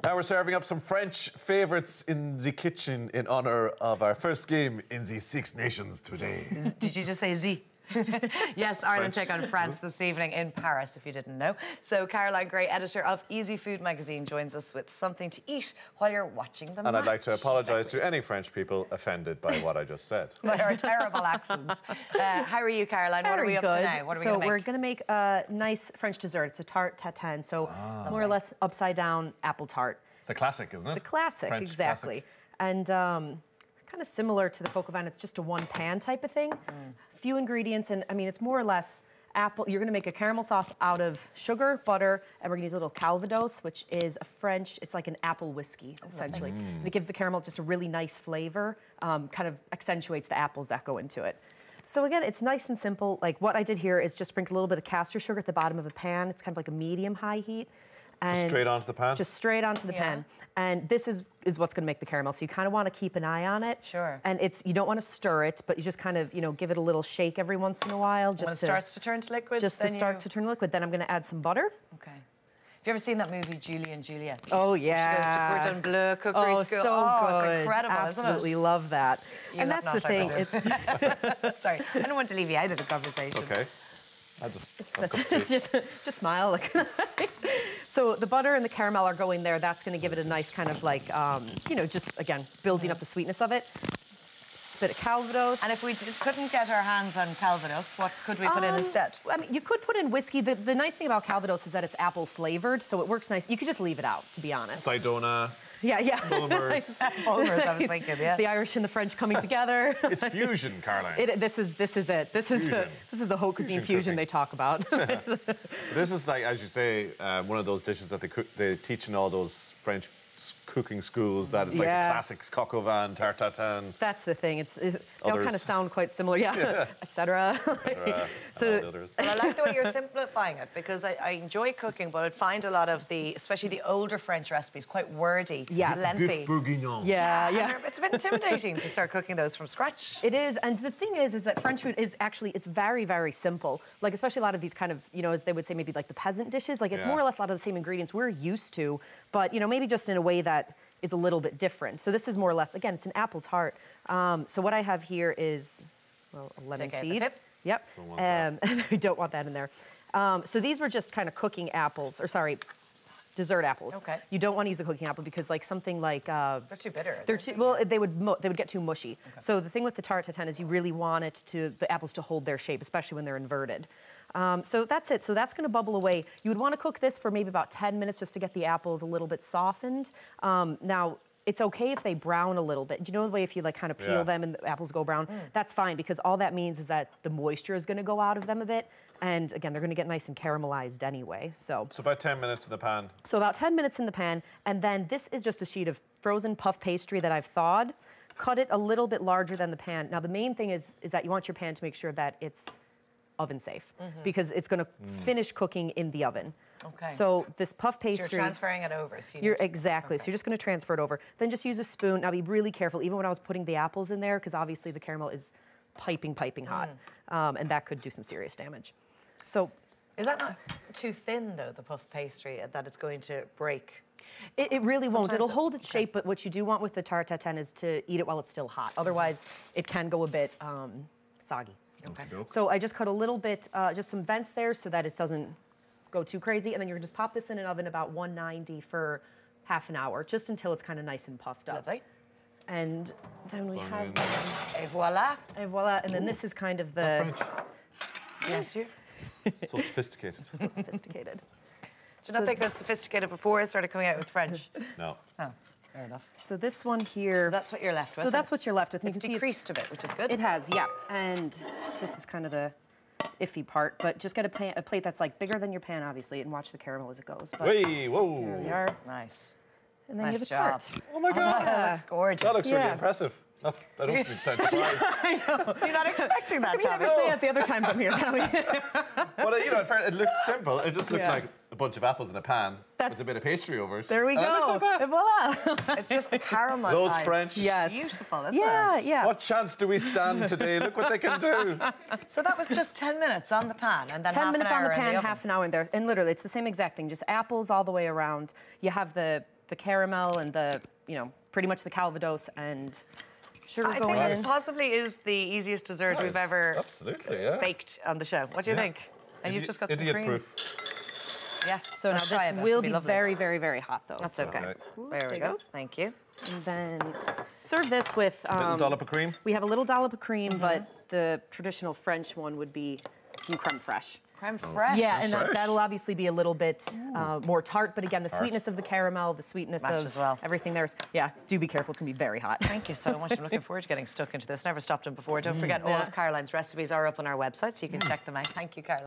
Now we're serving up some French favourites in the kitchen in honour of our first game in the Six Nations today. Did you just say Z? Yes, Ireland take on France this evening in Paris, if you didn't know. So Caroline Gray, editor of Easy Food magazine, joins us with something to eat while you're watching the match. And I'd like to apologise to any French people offended by what I just said. By our terrible accents. How are you, Caroline? What are we up to now? What are we going to make? So we're going to make a nice French dessert. It's a tarte tatin, so more or less upside-down apple tart. It's a classic, isn't it? It's a classic, French exactly. Classic. And kind of similar to the coq au vin, it's just a one-pan type of thing. Few ingredients, and I mean, it's more or less apple. You're going to make a caramel sauce out of sugar, butter, and we're going to use a little Calvados, which is a French, it's like an apple whiskey, essentially. And it gives the caramel just a really nice flavor, kind of accentuates the apples that go into it. So again, it's nice and simple. Like what I did here is just sprinkle a little bit of castor sugar at the bottom of a pan. It's kind of like a medium-high heat. And just straight onto the pan? Just straight onto the pan. And this is what's going to make the caramel. So you kind of want to keep an eye on it. Sure. And you don't want to stir it, but you just kind of, give it a little shake every once in a while. When it starts to turn to liquid? Just to start to turn to liquid. Then I'm going to add some butter. Okay. Have you ever seen that movie, Julie and Juliet? Oh, yeah. She goes to Cordon Bleu cookery school. So good. It's incredible, Absolutely isn't it? love that. You and that's the thing. It's Sorry, I don't want to leave you out of the conversation. Okay. Just smile. So the butter and the caramel are going there. That's going to give it a nice kind of like, just again, building up the sweetness of it. Bit of Calvados. And if we couldn't get our hands on Calvados, what could we put in instead? I mean, you could put in whiskey. The nice thing about Calvados is that it's apple flavored, so it works nice. You could just leave it out, to be honest. Sidona. Yeah. Bulmers. Bulmers, I was thinking, yeah. The Irish and the French coming together. It's fusion, Caroline. This is it. This is the haute cuisine fusion they talk about. This is like, as you say, one of those dishes that they teach in all those French cooking schools. That is like the classics, coq au vin, tarte tatin. That's the thing. They all kind of sound quite similar, etc. Well, I like the way you're simplifying it, because I enjoy cooking, but I'd find a lot of especially the older French recipes, quite wordy, lengthy. Beef bourguignon. Yeah. It's a bit intimidating to start cooking those from scratch. It is, and the thing is that French food is actually, it's very, very simple. Like, especially a lot of these kind of, as they would say, maybe like the peasant dishes, like it's more or less a lot of the same ingredients we're used to, but, maybe just in a way that is a little bit different. So this is more or less, again, it's an apple tart. So what I have here is, well, a lemon seed. Yep. We don't want that in there. So these were just kind of cooking apples, dessert apples. Okay. You don't want to use a cooking apple because something like they're too bitter. They would get too mushy. Okay. So the thing with the tarte tatin is you really want the apples to hold their shape, especially when they're inverted. So that's it. So that's going to bubble away. You would want to cook this for maybe about 10 minutes just to get the apples a little bit softened. Now, it's okay if they brown a little bit. Do you know the way if you kind of peel them and the apples go brown? That's fine, because all that means is that the moisture is going to go out of them a bit. And again, they're going to get nice and caramelized anyway. So about 10 minutes in the pan. So about 10 minutes in the pan. And then this is just a sheet of frozen puff pastry that I've thawed. Cut it a little bit larger than the pan. Now, the main thing is that you want your pan to make sure that it's oven safe, because it's going to finish cooking in the oven. Okay. So this puff pastry... So you're transferring it over. So exactly. So you're just going to transfer it over. Then just use a spoon. Now be really careful, even when I was putting the apples in there, because obviously the caramel is piping hot, and that could do some serious damage. So... Is that not too thin, though, the puff pastry, that it's going to break? It really won't. It'll hold its shape, but what you do want with the tarte tatin is to eat it while it's still hot. Otherwise, it can go a bit soggy. Okay. So I just cut a little bit, just some vents there so that it doesn't go too crazy. And then you're going to just pop this in an oven about 190 for half an hour, just until it's kind of nice and puffed up. Lovely. And then we have... Et voila. Et voila. And then this is kind of the... French. Yes, you. So sophisticated. So sophisticated. Did you not think it was sophisticated before I started coming out with French? No. Oh, fair enough. So this one here... So that's what you're left with. So that's what you're left with. It's decreased a bit, which is good. It has, yeah. And this is kind of the iffy part, but just get a plate that's bigger than your pan, obviously, and watch the caramel as it goes. But whoa. Here we are. Nice. And then nice you have a job. tart. Oh my God. That looks gorgeous. That looks really impressive. I don't sound surprised. I know. You're not expecting that, You never say it the other times I'm here, Tommy. Well, it looked simple. It just looked like a bunch of apples in a pan with a bit of pastry over it. There we go. Like Voila. It's just the caramel. Those French. Yes. Beautiful, isn't it? Yeah. What chance do we stand today? Look what they can do. So that was just 10 minutes on the pan, and then 10 minutes on the pan, in the half an hour in there. And literally, it's the same exact thing. Just apples all the way around. You have the the caramel and the, pretty much the Calvados and sugar I going think in. this possibly is the easiest dessert we've ever baked on the show. What do you think? And you've just got some cream. Idiot-proof. Yes. So now let's try this it. That will should be lovely. very, very, very hot though. That's so. okay. Ooh, There we you go. Thank you. And then serve this with... Little dollop of cream? We have a little dollop of cream, but the traditional French one would be some creme fraiche. Creme fraiche. Yeah, and that'll obviously be a little bit more tart, but again, the sweetness of the caramel, the sweetness Match of as well. everything there's... Yeah, do be careful, it's gonna be very hot. Thank you so much. I'm looking forward to getting stuck into this. Never stopped them before. Don't forget, all of Caroline's recipes are up on our website, so you can check them out. Thank you, Caroline.